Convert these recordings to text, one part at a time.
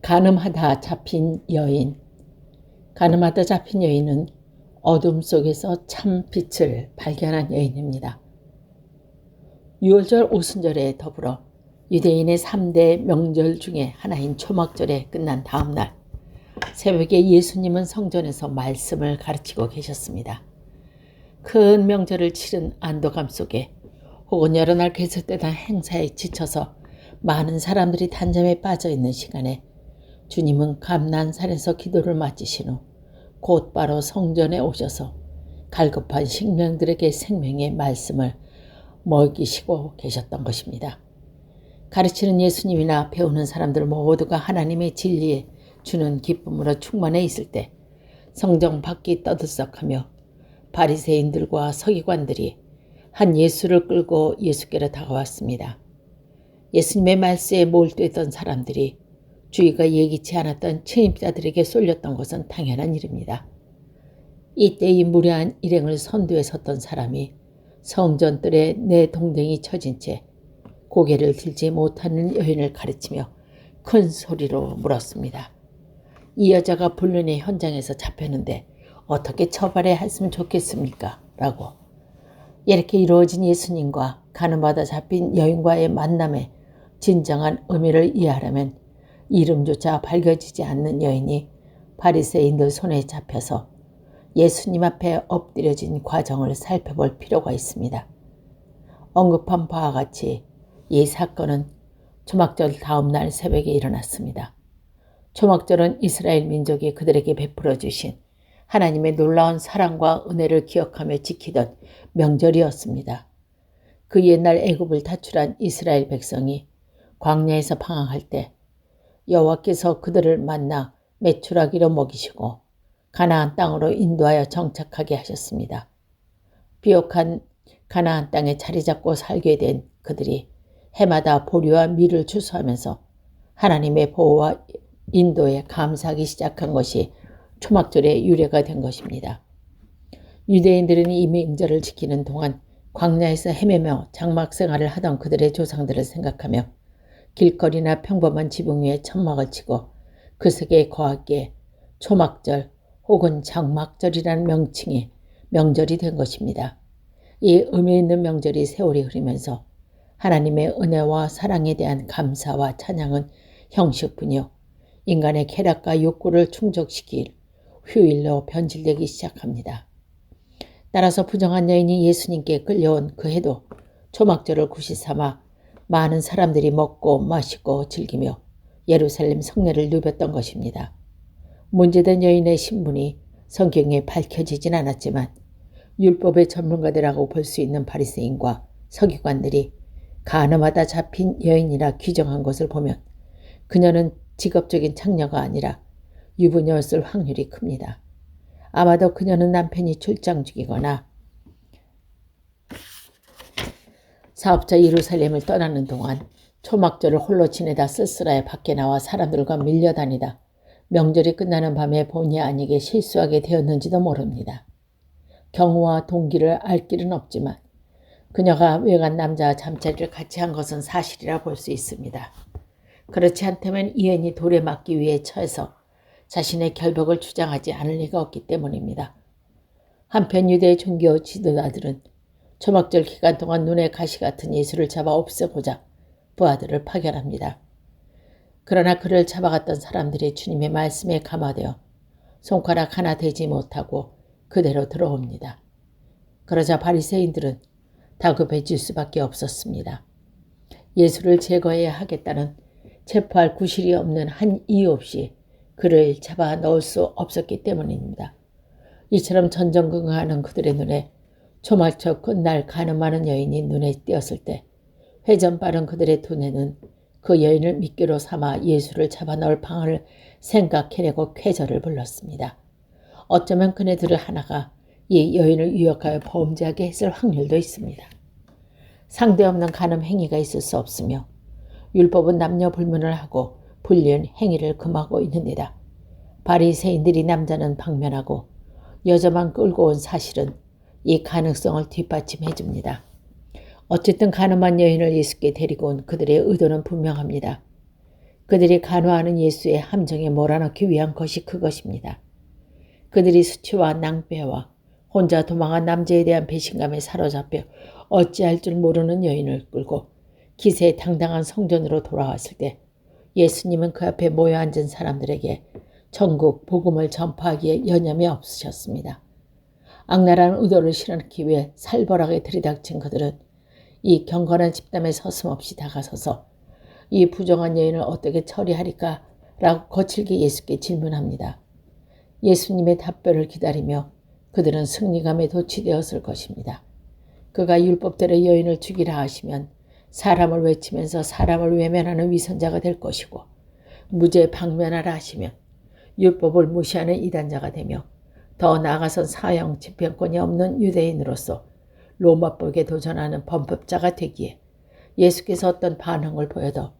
가늠하다 잡힌 여인. 가늠하다 잡힌 여인은 어둠 속에서 참 빛을 발견한 여인입니다. 유월절 오순절에 더불어 유대인의 3대 명절 중에 하나인 초막절에 끝난 다음 날, 새벽에 예수님은 성전에서 말씀을 가르치고 계셨습니다. 큰 명절을 치른 안도감 속에 혹은 여러 날 계속되던 행사에 지쳐서 많은 사람들이 단잠에 빠져있는 시간에 주님은 감난산에서 기도를 마치신 후 곧바로 성전에 오셔서 갈급한 식량들에게 생명의 말씀을 먹이시고 계셨던 것입니다. 가르치는 예수님이나 배우는 사람들 모두가 하나님의 진리에 주는 기쁨으로 충만해 있을 때 성전 밖이 떠들썩하며 바리새인들과 서기관들이 한 예수를 끌고 예수께로 다가왔습니다. 예수님의 말씀에 몰두했던 사람들이 주의가 예기치 않았던 침입자들에게 쏠렸던 것은 당연한 일입니다. 이때 이 무례한 일행을 선두에 섰던 사람이 성전뜰에 내동댕이 쳐진 채 고개를 들지 못하는 여인을 가르치며 큰 소리로 물었습니다. 이 여자가 불륜의 현장에서 잡혔는데 어떻게 처벌해야 했으면 좋겠습니까? 라고. 이렇게 이루어진 예수님과 가늠하다 잡힌 여인과의 만남의 진정한 의미를 이해하려면 이름조차 밝혀지지 않는 여인이 바리새인들 손에 잡혀서 예수님 앞에 엎드려진 과정을 살펴볼 필요가 있습니다. 언급한 바와 같이 이 사건은 초막절 다음 날 새벽에 일어났습니다. 초막절은 이스라엘 민족이 그들에게 베풀어 주신 하나님의 놀라운 사랑과 은혜를 기억하며 지키던 명절이었습니다. 그 옛날 애굽을 탈출한 이스라엘 백성이 광야에서 방황할 때 여호와께서 그들을 만나 메추라기로 먹이시고 가나안 땅으로 인도하여 정착하게 하셨습니다. 비옥한 가나안 땅에 자리 잡고 살게 된 그들이 해마다 보리와 밀을 추수하면서 하나님의 보호와 인도에 감사하기 시작한 것이 초막절의 유래가 된 것입니다. 유대인들은 이 명절을 지키는 동안 광야에서 헤매며 장막 생활을 하던 그들의 조상들을 생각하며 길거리나 평범한 지붕 위에 천막을 치고 그 속에 거하기에 초막절 혹은 장막절이라는 명칭이 명절이 된 것입니다. 이 의미 있는 명절이 세월이 흐르면서 하나님의 은혜와 사랑에 대한 감사와 찬양은 형식뿐이요 인간의 쾌락과 욕구를 충족시킬 휴일로 변질되기 시작합니다. 따라서 부정한 여인이 예수님께 끌려온 그 해도 초막절을 구시 삼아 많은 사람들이 먹고 마시고 즐기며 예루살렘 성례를 누볐던 것입니다. 문제된 여인의 신분이 성경에 밝혀지진 않았지만 율법의 전문가들이라고 볼 수 있는 바리새인과 서기관들이 가늠하다 잡힌 여인이라 규정한 것을 보면 그녀는 직업적인 창녀가 아니라 유부녀였을 확률이 큽니다. 아마도 그녀는 남편이 출장 중이거나 사업자 예루살렘을 떠나는 동안 초막절을 홀로 지내다 쓸쓸하게 밖에 나와 사람들과 밀려다니다 명절이 끝나는 밤에 본의 아니게 실수하게 되었는지도 모릅니다. 경우와 동기를 알 길은 없지만 그녀가 외간 남자와 잠자리를 같이 한 것은 사실이라 볼 수 있습니다. 그렇지 않다면 이 여인이 돌에 맞기 위해 처해서 자신의 결벽을 주장하지 않을 리가 없기 때문입니다. 한편 유대의 종교 지도자들은 초막절 기간 동안 눈에 가시 같은 예수를 잡아 없애고자 부하들을 파견합니다. 그러나 그를 잡아갔던 사람들이 주님의 말씀에 감화되어 손가락 하나 대지 못하고 그대로 들어옵니다. 그러자 바리새인들은 다급해질 수밖에 없었습니다. 예수를 제거해야 하겠다는 체포할 구실이 없는 한 이유 없이 그를 잡아 넣을 수 없었기 때문입니다. 이처럼 전전긍긍하는 그들의 눈에 초막절 끝날 가늠하는 여인이 눈에 띄었을 때 회전 빠른 그들의 두뇌는 그 여인을 미끼로 삼아 예수를 잡아 넣을 방안을 생각해내고 쾌절을 불렀습니다. 어쩌면 그네들 하나가 이 여인을 유혹하여 범죄하게 했을 확률도 있습니다. 상대 없는 간음 행위가 있을 수 없으며 율법은 남녀 불문을 하고 불륜 행위를 금하고 있는 데다 바리새인들이 남자는 방면하고 여자만 끌고 온 사실은 이 가능성을 뒷받침해 줍니다. 어쨌든 가늠한 여인을 예수께 데리고 온 그들의 의도는 분명합니다. 그들이 간호하는 예수의 함정에 몰아넣기 위한 것이 그것입니다. 그들이 수치와 낭패와 혼자 도망한 남자에 대한 배신감에 사로잡혀 어찌할 줄 모르는 여인을 끌고 기세 당당한 성전으로 돌아왔을 때 예수님은 그 앞에 모여 앉은 사람들에게 전국 복음을 전파하기에 여념이 없으셨습니다. 악랄한 의도를 실현하기 위해 살벌하게 들이닥친 그들은 이 경건한 집단에 서슴없이 다가서서 이 부정한 여인을 어떻게 처리하리까 라고 거칠게 예수께 질문합니다. 예수님의 답변을 기다리며 그들은 승리감에 도취되었을 것입니다. 그가 율법대로 여인을 죽이라 하시면 사람을 외치면서 사람을 외면하는 위선자가 될 것이고 무죄 방면하라 하시면 율법을 무시하는 이단자가 되며 더 나아가선 사형 집행권이 없는 유대인으로서 로마법에 도전하는 범법자가 되기에 예수께서 어떤 반응을 보여도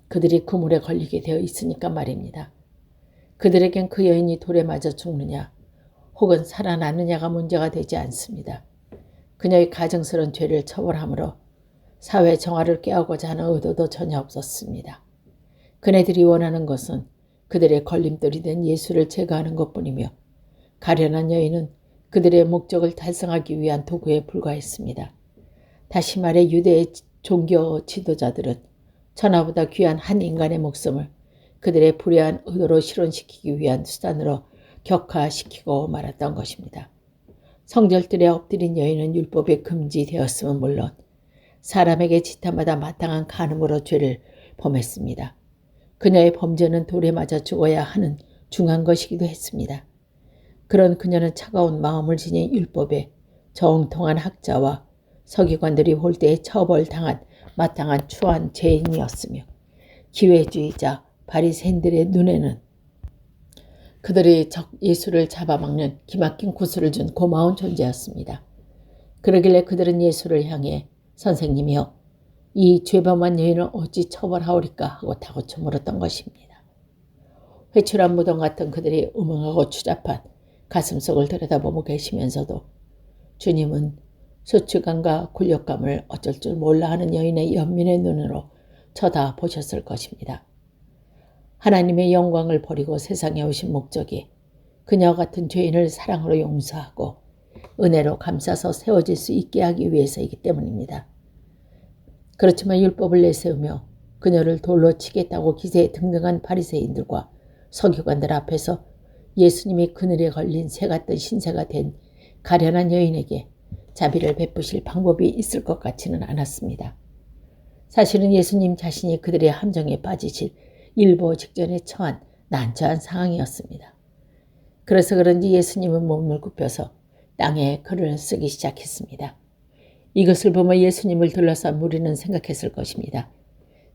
그들이 그물에 걸리게 되어 있으니까 말입니다. 그들에겐 그 여인이 돌에 맞아 죽느냐 혹은 살아나느냐가 문제가 되지 않습니다. 그녀의 가증스러운 죄를 처벌함으로 사회 정화를 깨우고자 하는 의도도 전혀 없었습니다. 그네들이 원하는 것은 그들의 걸림돌이 된 예수를 제거하는 것뿐이며 가련한 여인은 그들의 목적을 달성하기 위한 도구에 불과했습니다. 다시 말해 유대의 종교 지도자들은 천하보다 귀한 한 인간의 목숨을 그들의 불의한 의도로 실현시키기 위한 수단으로 격화시키고 말았던 것입니다. 성절들에 엎드린 여인은 율법에 금지되었음은 물론 사람에게 지탄마다 마땅한 간음으로 죄를 범했습니다. 그녀의 범죄는 돌에 맞아 죽어야 하는 중한 것이기도 했습니다. 그런 그녀는 차가운 마음을 지닌 율법에 정통한 학자와 서기관들이 볼 때에 처벌당한 마땅한 추한 죄인이었으며 기회주의자 바리새인들의 눈에는 그들이 예수를 잡아먹는 기막힌 구슬을 준 고마운 존재였습니다. 그러길래 그들은 예수를 향해 선생님이여 이 죄범한 여인을 어찌 처벌하오리까 하고 다고쳐 물었던 것입니다. 회출한 무덤 같은 그들이 음흉하고 추잡한 가슴속을 들여다보고 계시면서도 주님은 수치감과 굴욕감을 어쩔 줄 몰라 하는 여인의 연민의 눈으로 쳐다보셨을 것입니다. 하나님의 영광을 버리고 세상에 오신 목적이 그녀 같은 죄인을 사랑으로 용서하고 은혜로 감싸서 세워질 수 있게 하기 위해서이기 때문입니다. 그렇지만 율법을 내세우며 그녀를 돌로 치겠다고 기세에 등등한 바리새인들과 서기관들 앞에서 예수님이 그늘에 걸린 새 같은 신세가 된 가련한 여인에게 자비를 베푸실 방법이 있을 것 같지는 않았습니다. 사실은 예수님 자신이 그들의 함정에 빠지실 일보 직전에 처한 난처한 상황이었습니다. 그래서 그런지 예수님은 몸을 굽혀서 땅에 글을 쓰기 시작했습니다. 이것을 보며 예수님을 둘러싼 무리는 생각했을 것입니다.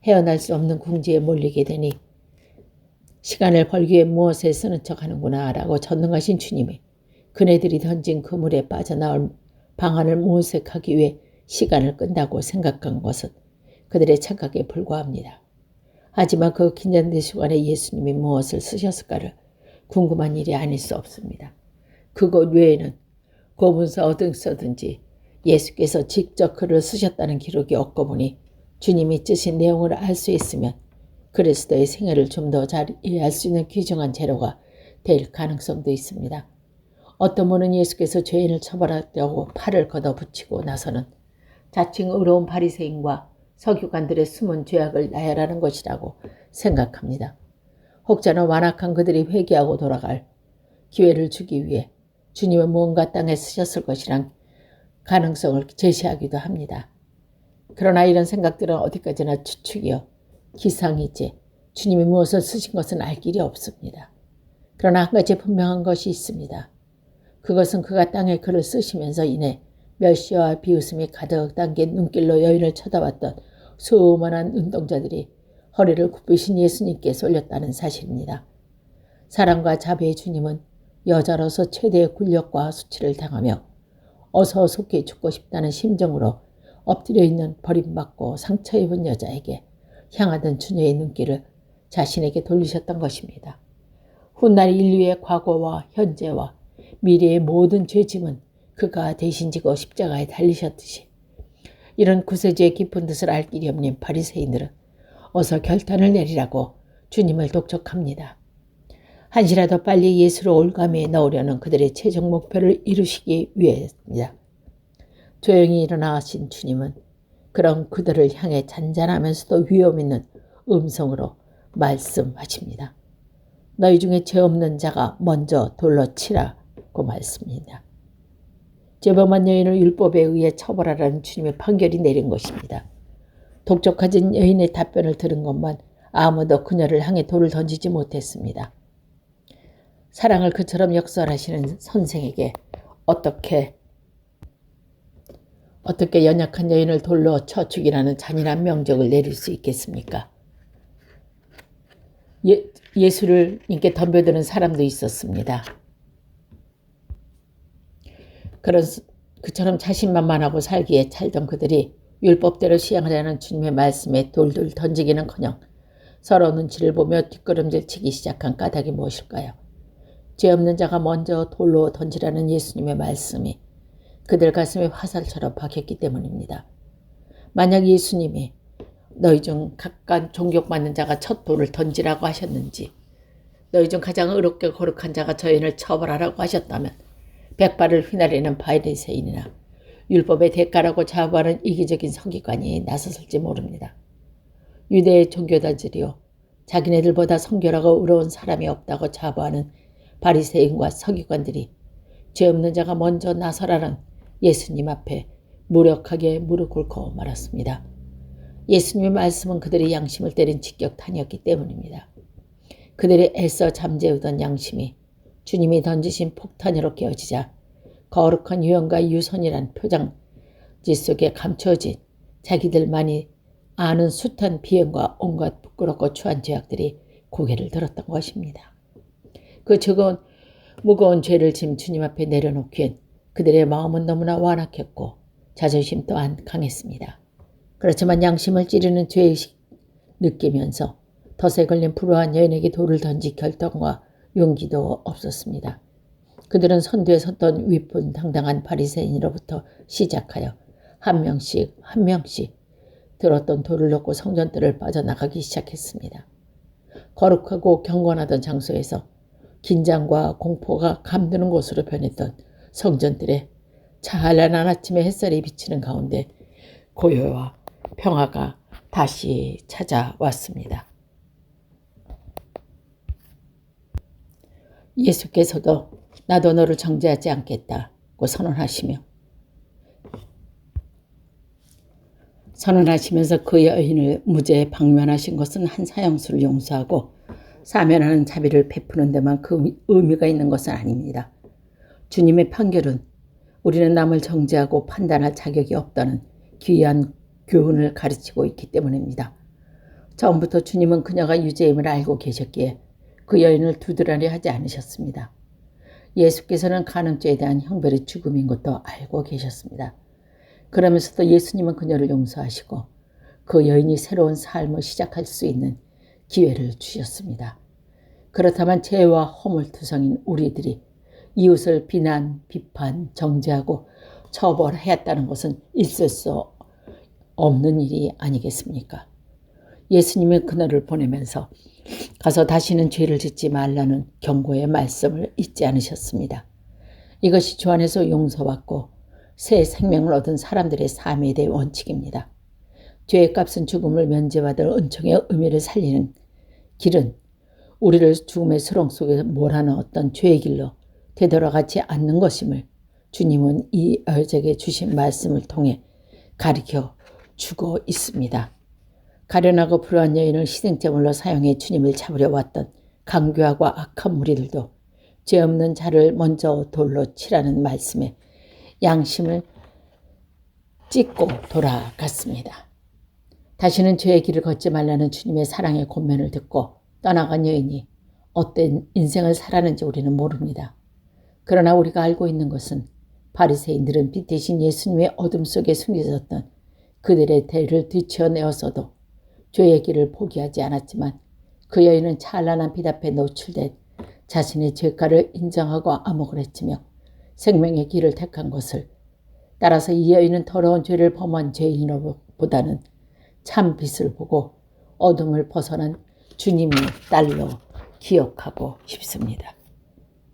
헤어날 수 없는 궁지에 몰리게 되니 시간을 벌기 위해 무엇에 쓰는 척하는구나 라고 전능하신 주님이 그네들이 던진 그물에 빠져나올 방안을 모색하기 위해 시간을 끈다고 생각한 것은 그들의 착각에 불과합니다. 하지만 그 긴장된 시간에 예수님이 무엇을 쓰셨을까를 궁금한 일이 아닐 수 없습니다. 그것 외에는 고문서 어디서든지 예수께서 직접 글을 쓰셨다는 기록이 없고 보니 주님이 쓰신 내용을 알 수 있으면 그리스도의 생애를 좀 더 잘 이해할 수 있는 귀중한 재료가 될 가능성도 있습니다. 어떤 분은 예수께서 죄인을 처벌하려고 팔을 걷어붙이고 나서는 자칭 의로운 바리새인과 서기관들의 숨은 죄악을 나열하는 것이라고 생각합니다. 혹자는 완악한 그들이 회개하고 돌아갈 기회를 주기 위해 주님은 무언가 땅에 쓰셨을 것이란 가능성을 제시하기도 합니다. 그러나 이런 생각들은 어디까지나 추측이요 기상이지 주님이 무엇을 쓰신 것은 알 길이 없습니다. 그러나 한 가지 분명한 것이 있습니다. 그것은 그가 땅에 글을 쓰시면서 인해 멸시와 비웃음이 가득 담긴 눈길로 여인을 쳐다봤던 수많은 눈동자들이 허리를 굽히신 예수님께 쏠렸다는 사실입니다. 사랑과 자비의 주님은 여자로서 최대의 굴욕과 수치를 당하며 어서 속히 죽고 싶다는 심정으로 엎드려 있는 버림받고 상처 입은 여자에게 향하던 주님의 눈길을 자신에게 돌리셨던 것입니다. 훗날 인류의 과거와 현재와 미래의 모든 죄짐은 그가 대신 지고 십자가에 달리셨듯이 이런 구세주의 깊은 뜻을 알 길이 없는 바리새인들은 어서 결단을 내리라고 주님을 독촉합니다. 한시라도 빨리 예수로 올가미에 넣으려는 그들의 최종 목표를 이루시기 위해입니다. 조용히 일어나신 주님은 그런 그들을 향해 잔잔하면서도 위험 있는 음성으로 말씀하십니다. 너희 중에 죄 없는 자가 먼저 돌로 치라고 말씀입니다. 죄범한 여인을 율법에 의해 처벌하라는 주님의 판결이 내린 것입니다. 독촉하진 여인의 답변을 들은 것만 아무도 그녀를 향해 돌을 던지지 못했습니다. 사랑을 그처럼 역설하시는 선생에게 어떻게 연약한 여인을 돌로 쳐 죽이라는 잔인한 명령을 내릴 수 있겠습니까? 예수를 님께 덤벼드는 사람도 있었습니다. 그처럼 자신만만하고 살기에 찰던 그들이 율법대로 시행하자는 주님의 말씀에 돌을 던지기는커녕 서로 눈치를 보며 뒷걸음질치기 시작한 까닭이 무엇일까요? 죄 없는 자가 먼저 돌로 던지라는 예수님의 말씀이 그들 가슴에 화살처럼 박혔기 때문입니다. 만약 예수님이 너희 중 각각 존경받는 자가 첫 돌을 던지라고 하셨는지, 너희 중 가장 의롭게 거룩한 자가 저 여인을 처벌하라고 하셨다면 백발을 휘날리는 바리새인이나 율법의 대가라고 자부하는 이기적인 서기관이 나섰을지 모릅니다. 유대의 종교단들이요, 자기네들보다 성결하고 의로운 사람이 없다고 자부하는 바리새인과 서기관들이 죄 없는 자가 먼저 나서라는 예수님 앞에 무력하게 무릎 꿇고 말았습니다. 예수님의 말씀은 그들의 양심을 때린 직격탄이었기 때문입니다. 그들의 애써 잠재우던 양심이 주님이 던지신 폭탄으로 깨어지자 거룩한 유형과 유선이란 표장지 속에 감춰진 자기들만이 아는 숱한 비행과 온갖 부끄럽고 추한 죄악들이 고개를 들었던 것입니다. 그 무거운 죄를 짐 주님 앞에 내려놓기엔 그들의 마음은 너무나 완악했고 자존심 또한 강했습니다. 그렇지만 양심을 찌르는 죄의식 느끼면서 덫에 걸린 불우한 여인에게 돌을 던질 결단과 용기도 없었습니다. 그들은 선두에 섰던 위풍당당한 바리새인으로부터 시작하여 한 명씩 들었던 돌을 놓고 성전들을 빠져나가기 시작했습니다. 거룩하고 경건하던 장소에서 긴장과 공포가 감도는 곳으로 변했던 성전들의 찬란한 아침의 햇살이 비치는 가운데 고요와 평화가 다시 찾아왔습니다. 예수께서도 나도 너를 정죄하지 않겠다고 선언하시면서 그 여인을 무죄에 방면하신 것은 한 사형수를 용서하고 사면하는 자비를 베푸는 데만 그 의미가 있는 것은 아닙니다. 주님의 판결은 우리는 남을 정죄하고 판단할 자격이 없다는 귀한 교훈을 가르치고 있기 때문입니다. 처음부터 주님은 그녀가 유죄임을 알고 계셨기에 그 여인을 두드러려 하지 않으셨습니다. 예수께서는 간음죄에 대한 형벌이 죽음인 것도 알고 계셨습니다. 그러면서도 예수님은 그녀를 용서하시고 그 여인이 새로운 삶을 시작할 수 있는 기회를 주셨습니다. 그렇다면 죄와 허물투성인 우리들이 이웃을 비난, 비판, 정죄하고 처벌하였다는 것은 있을 수 없는 일이 아니겠습니까? 예수님이 그녀를 보내면서 가서 다시는 죄를 짓지 말라는 경고의 말씀을 잊지 않으셨습니다. 이것이 주 안에서 용서받고 새 생명을 얻은 사람들의 삶에 대한 원칙입니다. 죄의 값은 죽음을 면제받을 은총의 의미를 살리는 길은 우리를 죽음의 수렁 속에 몰아넣었던 죄의 길로 되돌아가지 않는 것임을 주님은 이 여자에게 주신 말씀을 통해 가르쳐 주고 있습니다. 가련하고 불우한 여인을 희생제물로 사용해 주님을 잡으려 왔던 강교하고 악한 무리들도 죄 없는 자를 먼저 돌로 치라는 말씀에 양심을 찢고 돌아갔습니다. 다시는 죄의 길을 걷지 말라는 주님의 사랑의 권면을 듣고 떠나간 여인이 어떤 인생을 살았는지 우리는 모릅니다. 그러나 우리가 알고 있는 것은 바리새인들은 빛 대신 예수님의 어둠 속에 숨겨졌던 그들의 대를 뒤쳐내었어도 죄의 길을 포기하지 않았지만 그 여인은 찬란한 빛 앞에 노출된 자신의 죄가를 인정하고 암흑을 헤치며 생명의 길을 택한 것을, 따라서 이 여인은 더러운 죄를 범한 죄인보다는 참 빛을 보고 어둠을 벗어난 주님의 딸로 기억하고 싶습니다.